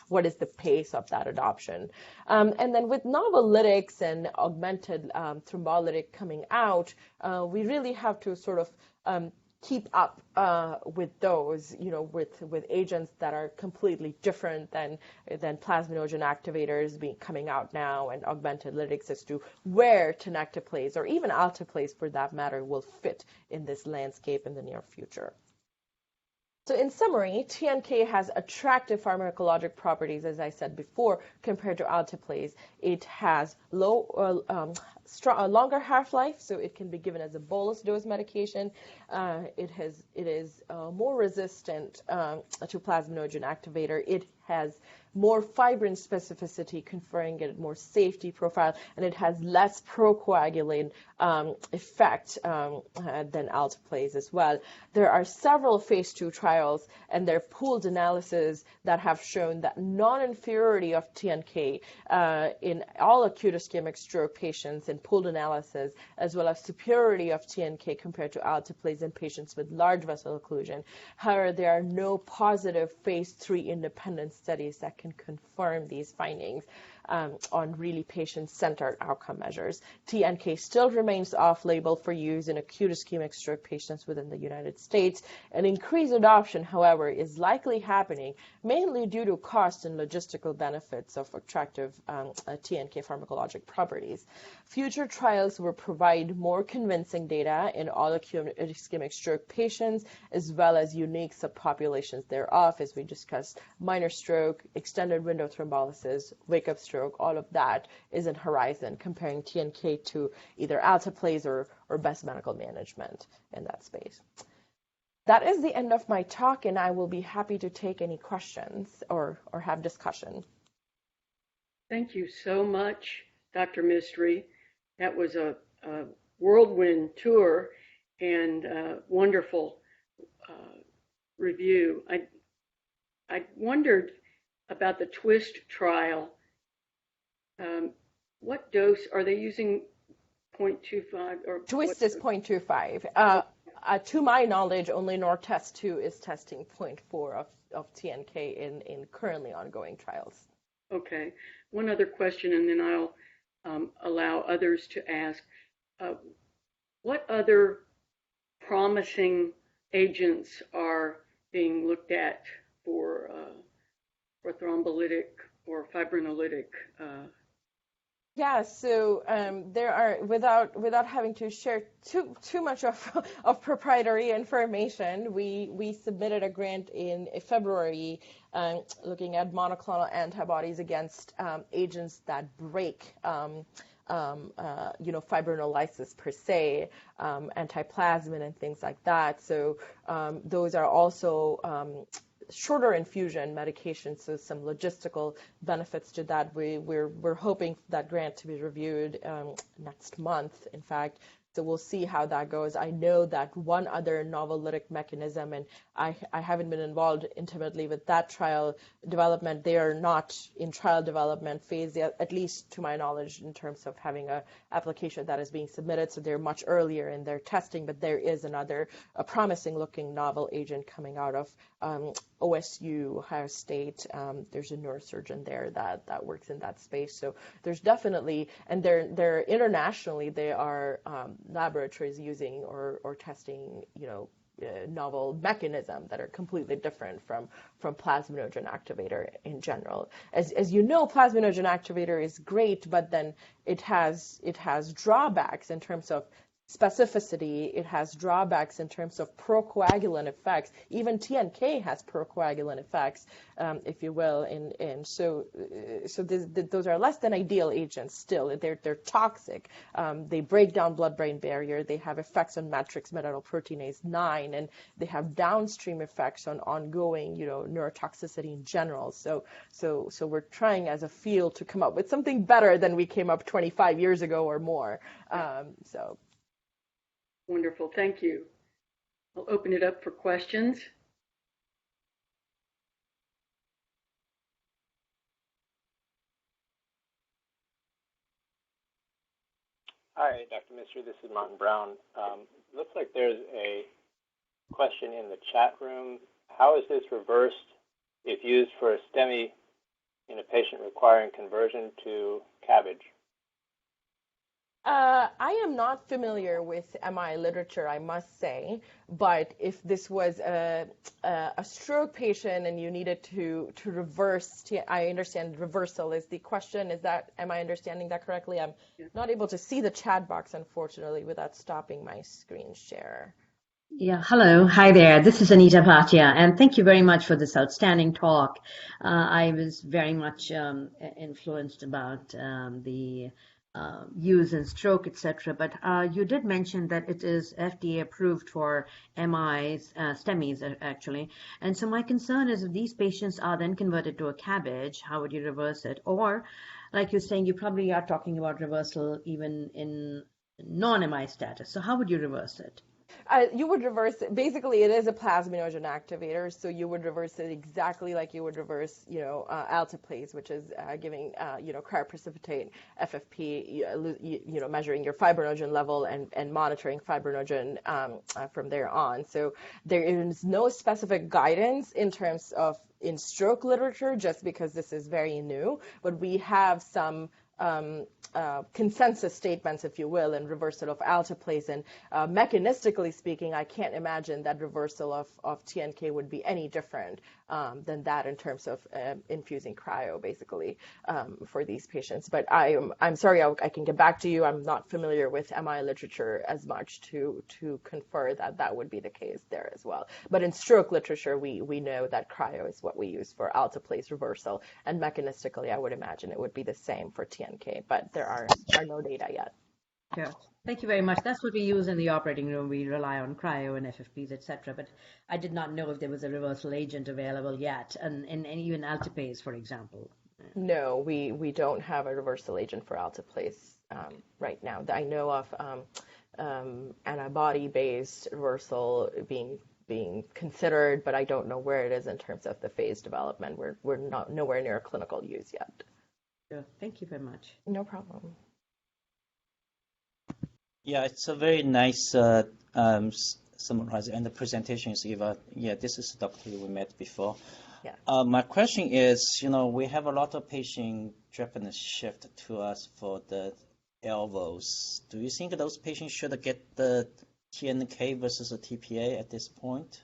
B: what is the pace of that adoption. And then with novel lytics and augmented thrombolytic coming out, we really have to sort of keep up with those, with agents that are completely different than plasminogen activators coming out now and augmented lytics as to where tenecteplase or even alteplase for that matter will fit in this landscape in the near future. So in summary, TNK has attractive pharmacologic properties, as I said before, compared to alteplase. It has a longer half-life, so it can be given as a bolus dose medication. It is more resistant to plasminogen activator. It has more fibrin specificity, conferring it more safety profile, and it has less procoagulant effect than alteplase as well. There are several phase 2 trials and their pooled analysis that have shown that non-inferiority of TNK in all acute ischemic stroke patients in pooled analysis, as well as superiority of TNK compared to alteplase in patients with large vessel occlusion. However, there are no positive phase 3 independent studies that can confirm these findings on really patient-centered outcome measures. TNK still remains off-label for use in acute ischemic stroke patients within the United States. An increased adoption, however, is likely happening mainly due to cost and logistical benefits of attractive TNK pharmacologic properties. Future trials will provide more convincing data in all acute ischemic stroke patients, as well as unique subpopulations thereof, as we discussed, minor stroke, extended window thrombolysis, wake-up stroke, all of that is in horizon, comparing TNK to either alteplase or best medical management in that space. That is the end of my talk, and I will be happy to take any questions or have discussion.
A: Thank you so much, Dr. Mistry. That was a whirlwind tour and wonderful review. I wondered about the TWIST trial. What dose are they using? 0.25 or
B: TWIST is 0.25. To my knowledge, only NORTEST 2 is testing 0.4 of TNK in currently ongoing trials.
A: Okay. One other question, and then I'll allow others to ask. What other promising agents are being looked at for or thrombolytic or fibrinolytic?
B: Yeah, so there are, without having to share too much of proprietary information, we submitted a grant in February looking at monoclonal antibodies against agents that break fibrinolysis per se, antiplasmin and things like that. So those are also shorter infusion medications, so some logistical benefits to that. We're hoping that grant to be reviewed next month, in fact. So we'll see how that goes. I know that one other novel lytic mechanism, and I haven't been involved intimately with that trial development. They are not in trial development phase yet, at least to my knowledge, in terms of having a application that is being submitted. So they're much earlier in their testing, but there is another promising looking novel agent coming out of OSU, Ohio State. There's a neurosurgeon there that works in that space. So there's definitely, and they're internationally, they are laboratories using or testing, novel mechanism that are completely different from plasminogen activator in general. As you know, plasminogen activator is great, but then it has drawbacks in terms of specificity. It has drawbacks in terms of procoagulant effects. Even TNK has procoagulant effects, if you will, and so those are less than ideal agents. Still, they're toxic. They break down blood-brain barrier. They have effects on matrix metalloproteinase 9, and they have downstream effects on ongoing, neurotoxicity in general. So we're trying as a field to come up with something better than we came up 25 years ago or more.
A: Wonderful, thank you. I'll open it up for questions.
C: Hi, Dr. Mistry. This is Martin Brown. Looks like there's a question in the chat room. How is this reversed if used for a STEMI in a patient requiring conversion to CABG?
B: I am not familiar with MI literature, I must say, but if this was a stroke patient and you needed to reverse, I understand reversal is the question. Am I understanding that correctly? I'm not able to see the chat box, unfortunately, without stopping my screen share.
D: Yeah, hello. Hi there. This is Anita Bhatia, and thank you very much for this outstanding talk. I was very much influenced about the use in stroke, etc. But you did mention that it is FDA approved for MIs, STEMIs actually. And so my concern is if these patients are then converted to a CABG, how would you reverse it? Or, like you're saying, you probably are talking about reversal even in non-MI status. So how would you reverse it?
B: You would reverse it. Basically, it is a plasminogen activator, so you would reverse it exactly like you would reverse, ATTEST, which is giving, cryoprecipitate FFP, measuring your fibrinogen level and monitoring fibrinogen from there on. So there is no specific guidance in terms of in stroke literature, just because this is very new, but we have some consensus statements, if you will, in reversal of ATTEST. And mechanistically speaking, I can't imagine that reversal of TNK would be any different than that in terms of infusing cryo, basically, for these patients. But I'm sorry, I can get back to you. I'm not familiar with MI literature as much to confer that would be the case there as well. But in stroke literature, we know that cryo is what we use for ATTEST reversal, and mechanistically, I would imagine it would be the same for TNK, but there are no data yet.
D: Sure. Thank you very much. That's what we use in the operating room. We rely on cryo and FFPs, etc. But I did not know if there was a reversal agent available yet, and even ATTEST, for example.
B: No, we don't have a reversal agent for ATTEST right now. I know of antibody-based reversal being considered, but I don't know where it is in terms of the phase development. We're not nowhere near clinical use yet.
D: Sure. Thank you very much.
B: No problem.
E: Yeah, it's a very nice summarize, and the presentation is Eva. Yeah, this is the doctor we met before.
B: Yeah.
E: My question is, we have a lot of patients dropping a shift to us for the elbows. Do you think those patients should get the TNK versus a TPA at this point?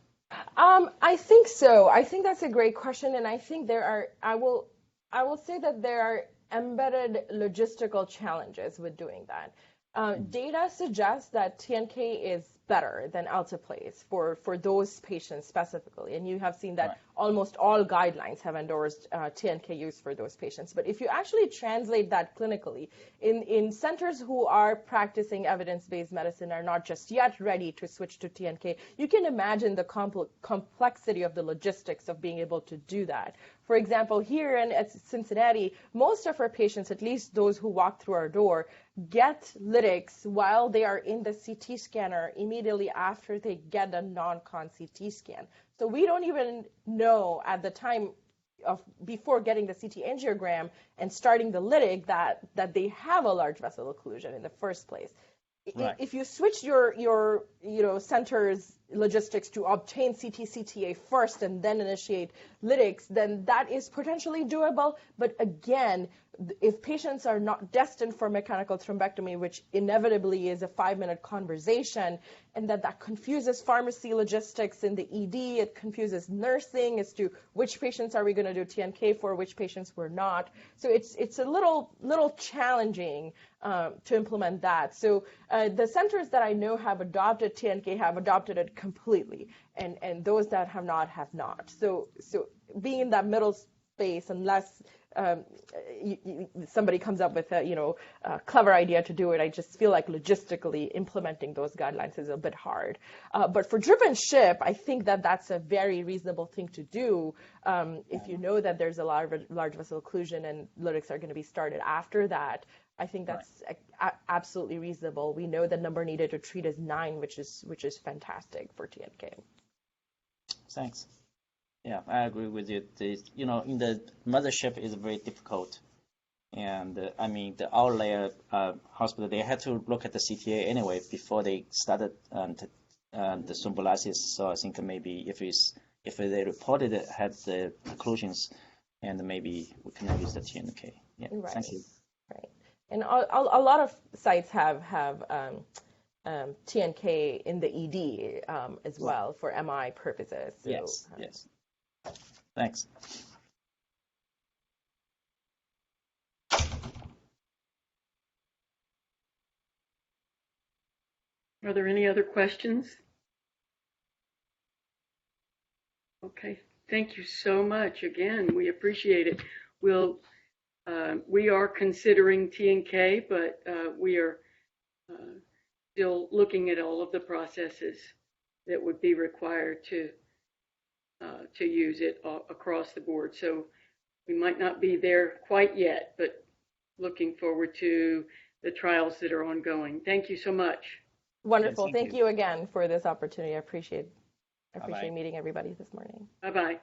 B: I think so. I think that's a great question, and I think there are. I will say that there are embedded logistical challenges with doing that. Data suggests that TNK is better than ATTEST for those patients specifically, and you have seen that almost all guidelines have endorsed TNK use for those patients. But if you actually translate that clinically, in centers who are practicing evidence-based medicine are not just yet ready to switch to TNK, you can imagine the complexity of the logistics of being able to do that. For example, here at Cincinnati, most of our patients, at least those who walk through our door, get lytics while they are in the CT scanner immediately after they get a non-con CT scan. So we don't even know at the time of before getting the CT angiogram and starting the lytic that they have a large vessel occlusion in the first place. Right. If you switch your center's logistics to obtain CT-CTA first and then initiate lytics, then that is potentially doable. But again, if patients are not destined for mechanical thrombectomy, which inevitably is a 5-minute conversation, and that confuses pharmacy logistics in the ED, it confuses nursing as to which patients are we going to do TNK for, which patients we're not. So it's a little challenging to implement that. So the centers that I know have adopted TNK have adopted it completely, and those that have not. So being in that middle space, unless somebody comes up with a clever idea to do it, I just feel like logistically implementing those guidelines is a bit hard. But for drip and ship, I think that's a very reasonable thing to do if you know that there's a large vessel occlusion and lytics are going to be started after that. I think that's absolutely reasonable. We know the number needed to treat is 9, which is fantastic for TNK.
E: Thanks. Yeah, I agree with you. In the mothership is very difficult, and the outlier hospital, they had to look at the CTA anyway before they started the thrombolysis. So I think maybe if they reported it had the occlusions, and maybe we can use the TNK. Yeah, right. Thank you.
B: Right, and a lot of sites have TNK in the ED as well for MI purposes. So,
E: yes. Thanks.
A: Are there any other questions? Okay, thank you so much. Again, we appreciate it. We are considering TNK, but we are still looking at all of the processes that would be required to use it across the board. So we might not be there quite yet, but looking forward to the trials that are ongoing. Thank you so much.
B: Wonderful. Thank you again for this opportunity. I appreciate meeting everybody this morning.
A: Bye-bye.